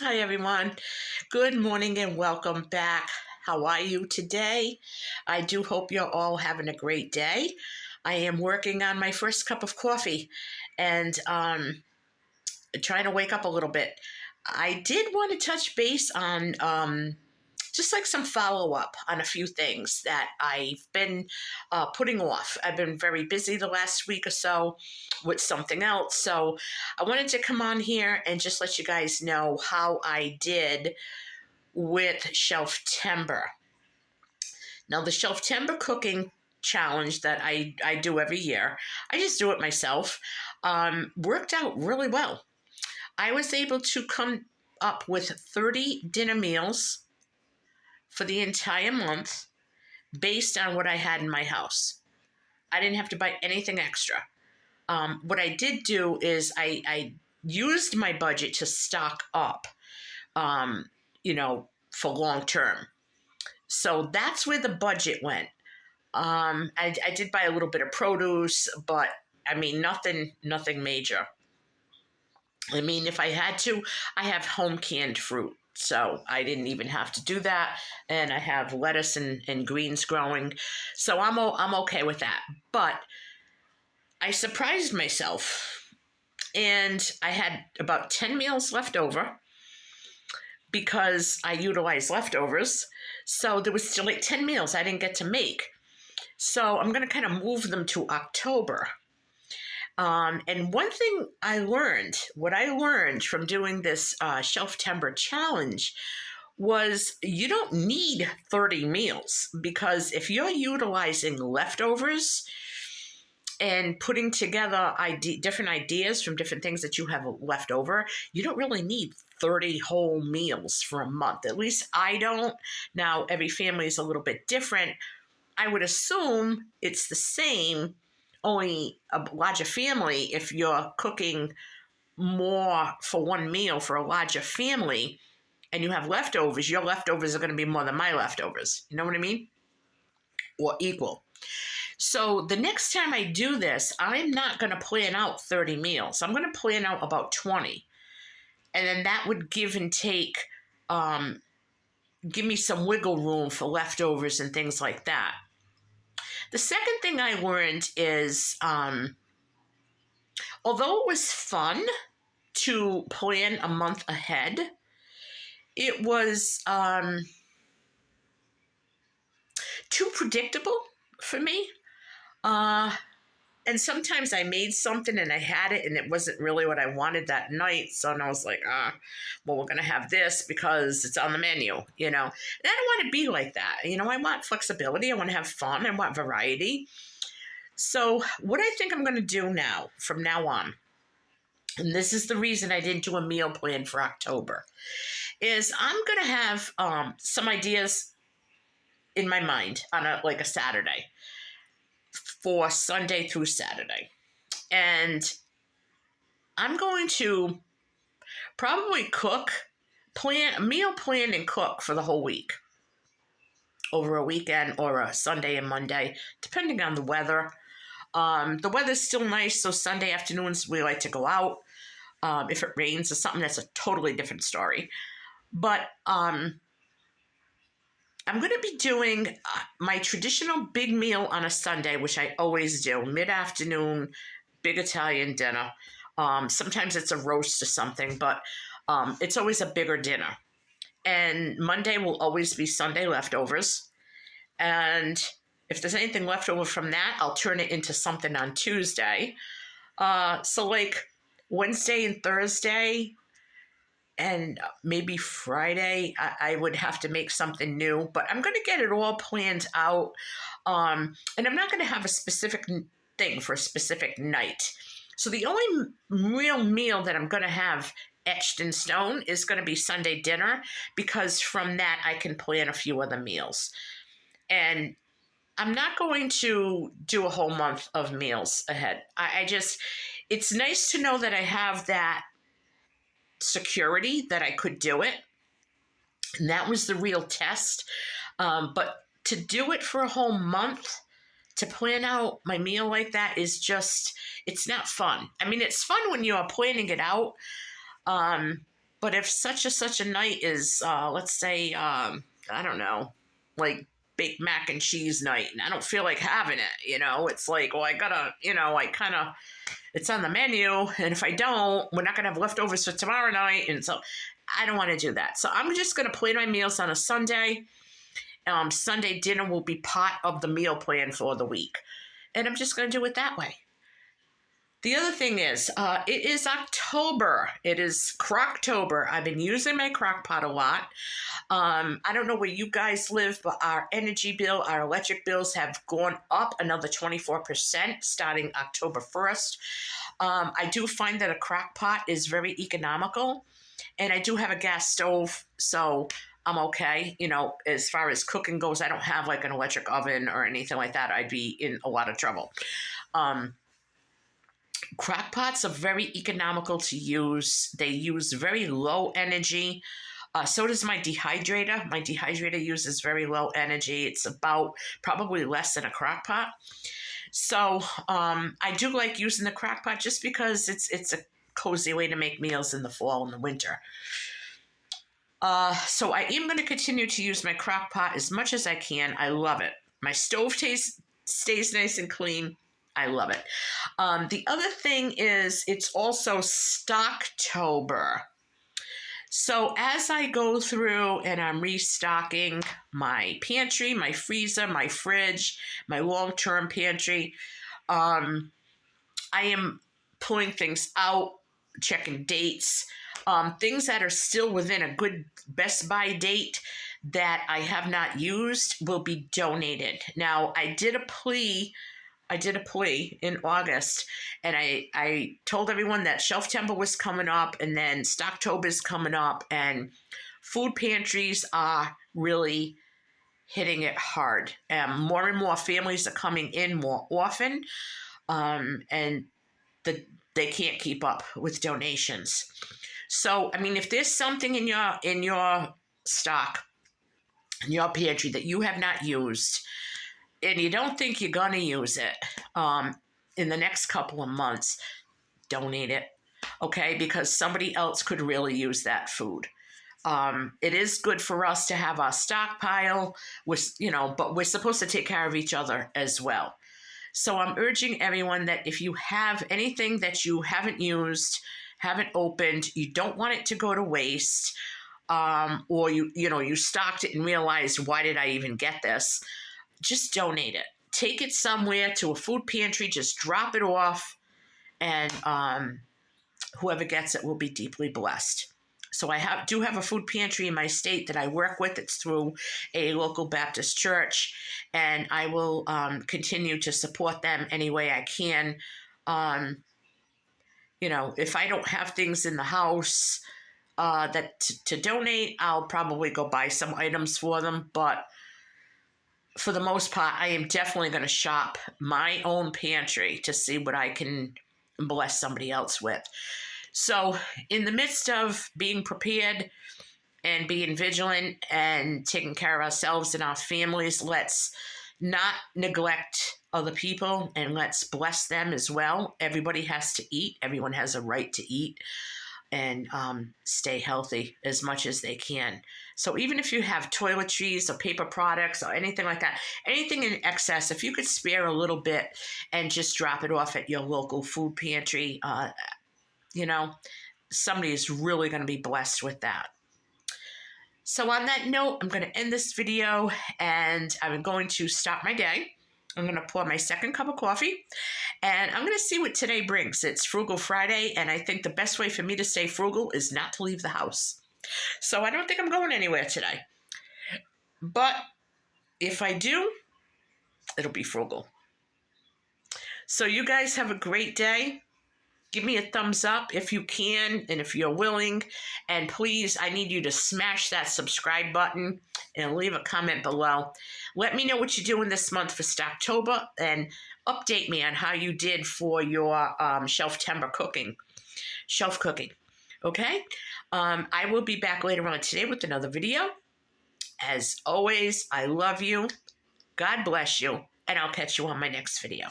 Hi, everyone. Good morning and welcome back. How are you today? I do hope you're all having a great day. I am working on my first cup of coffee and trying to wake up a little bit. I did want to touch base on just like some follow up on a few things that I've been putting off. I've been very busy the last week or so with something else. So I wanted to come on here and just let you guys know how I did with Shelf Timber. Now, the Shelf Timber cooking challenge that I do every year, I just do it myself, worked out really well. I was able to come up with 30 dinner meals for the entire month based on what I had in my house. I didn't have to buy anything extra. What I did do is I used my budget to stock up, for long term. So that's where the budget went. I did buy a little bit of produce, but I mean, nothing major. I mean, if I had to, I have home canned fruit. So I didn't even have to do that. And I have lettuce and greens growing. So I'm okay with that. But I surprised myself and I had about 10 meals left over because I utilized leftovers. So there was still like 10 meals I didn't get to make. So I'm going to kind of move them to October. And one thing what I learned from doing this Shelf Timber challenge was you don't need 30 meals because if you're utilizing leftovers and putting together different ideas from different things that you have left over, you don't really need 30 whole meals for a month. At least I don't. Now, every family is a little bit different. I would assume it's the same, only a larger family. If you're cooking more for one meal for a larger family and you have leftovers, your leftovers are going to be more than my leftovers. You know what I mean? Or equal. So the next time I do this, I'm not going to plan out 30 meals. I'm going to plan out about 20. And then that would give and take, give me some wiggle room for leftovers and things like that. The second thing I learned is, although it was fun to plan a month ahead, it was too predictable for me. And sometimes I made something and I had it and it wasn't really what I wanted that night. So I was like, well, we're going to have this because it's on the menu, And I don't want to be like that. I want flexibility. I want to have fun. I want variety. So what I think I'm going to do now, from now on, and this is the reason I didn't do a meal plan for October, is I'm going to have some ideas in my mind on a Saturday for Sunday through Saturday. And I'm going to probably meal plan and cook for the whole week over a weekend or a Sunday and Monday, depending on the weather. The weather's still nice, so Sunday afternoons we like to go out. If it rains or something, that's a totally different story. But I'm going to be doing my traditional big meal on a Sunday, which I always do, mid-afternoon, big Italian dinner. Sometimes it's a roast or something, but it's always a bigger dinner. And Monday will always be Sunday leftovers. And if there's anything left over from that, I'll turn it into something on Tuesday. So like Wednesday and Thursday and maybe Friday, I would have to make something new. But I'm going to get it all planned out. And I'm not going to have a specific thing for a specific night. So the only real meal that I'm going to have etched in stone is going to be Sunday dinner, because from that I can plan a few other meals. And I'm not going to do a whole month of meals ahead. It's nice to know that I have that security that I could do it. And that was the real test. But to do it for a whole month, to plan out my meal like that is just, it's not fun. I mean, it's fun when you're planning it out. But if such a night is, let's say, I don't know, like baked mac and cheese night, and I don't feel like having it, it's like, well, I gotta, I kind of, it's on the menu, and if I don't, we're not gonna have leftovers for tomorrow night, and so I don't want to do that. So I'm just gonna plan my meals on a Sunday. Sunday dinner will be part of the meal plan for the week, and I'm just gonna do it that way. The other thing is, it is October. It is Croctober. I've been using my crock pot a lot. I don't know where you guys live, but our energy bill, our electric bills have gone up another 24% starting October 1st. I do find that a crock pot is very economical, and I do have a gas stove, so I'm okay. As far as cooking goes, I don't have like an electric oven or anything like that. I'd be in a lot of trouble. Crock pots are very economical to use. They use very low energy. So does my dehydrator. My dehydrator uses very low energy. It's about probably less than a crock pot. So I do like using the crock pot just because it's a cozy way to make meals in the fall and the winter. So I am going to continue to use my crock pot as much as I can. I love it. My stove stays nice and clean. I love it. The other thing is it's also Stocktober. So as I go through and I'm restocking my pantry, my freezer, my fridge, my long-term pantry, I am pulling things out, checking dates, things that are still within a good Best By date that I have not used will be donated. Now, I did a plea in August, and I told everyone that Shelf Timber was coming up, and then Stocktober is coming up, and food pantries are really hitting it hard. More and more families are coming in more often, and they can't keep up with donations. So, I mean, if there's something in your stock, in your pantry that you have not used, and you don't think you're going to use it in the next couple of months, donate it, okay? Because somebody else could really use that food. It is good for us to have our stockpile, but we're supposed to take care of each other as well. So I'm urging everyone that if you have anything that you haven't used, haven't opened, you don't want it to go to waste, or you stocked it and realized, why did I even get this? Just donate it. Take it somewhere to a food pantry. Just drop it off, and whoever gets it will be deeply blessed. So I do have a food pantry in my state that I work with. It's through a local Baptist church, and I will continue to support them any way I can. If I don't have things in the house to donate, I'll probably go buy some items for them, but for the most part, I am definitely going to shop my own pantry to see what I can bless somebody else with. So in the midst of being prepared and being vigilant and taking care of ourselves and our families, let's not neglect other people, and let's bless them as well. Everybody has to eat. Everyone has a right to eat, and stay healthy as much as they can. So even if you have toiletries or paper products or anything like that, anything in excess, if you could spare a little bit and just drop it off at your local food pantry, somebody is really going to be blessed with that. So on that note, I'm going to end this video, and I'm going to start my day. I'm going to pour my second cup of coffee, and I'm going to see what today brings. It's Frugal Friday, and I think the best way for me to stay frugal is not to leave the house. So I don't think I'm going anywhere today. But if I do, it'll be frugal. So you guys have a great day. Give me a thumbs up if you can and if you're willing. And please, I need you to smash that subscribe button and leave a comment below. Let me know what you're doing this month for Stocktober, and update me on how you did for your shelf cooking. Okay? I will be back later on today with another video. As always, I love you. God bless you. And I'll catch you on my next video.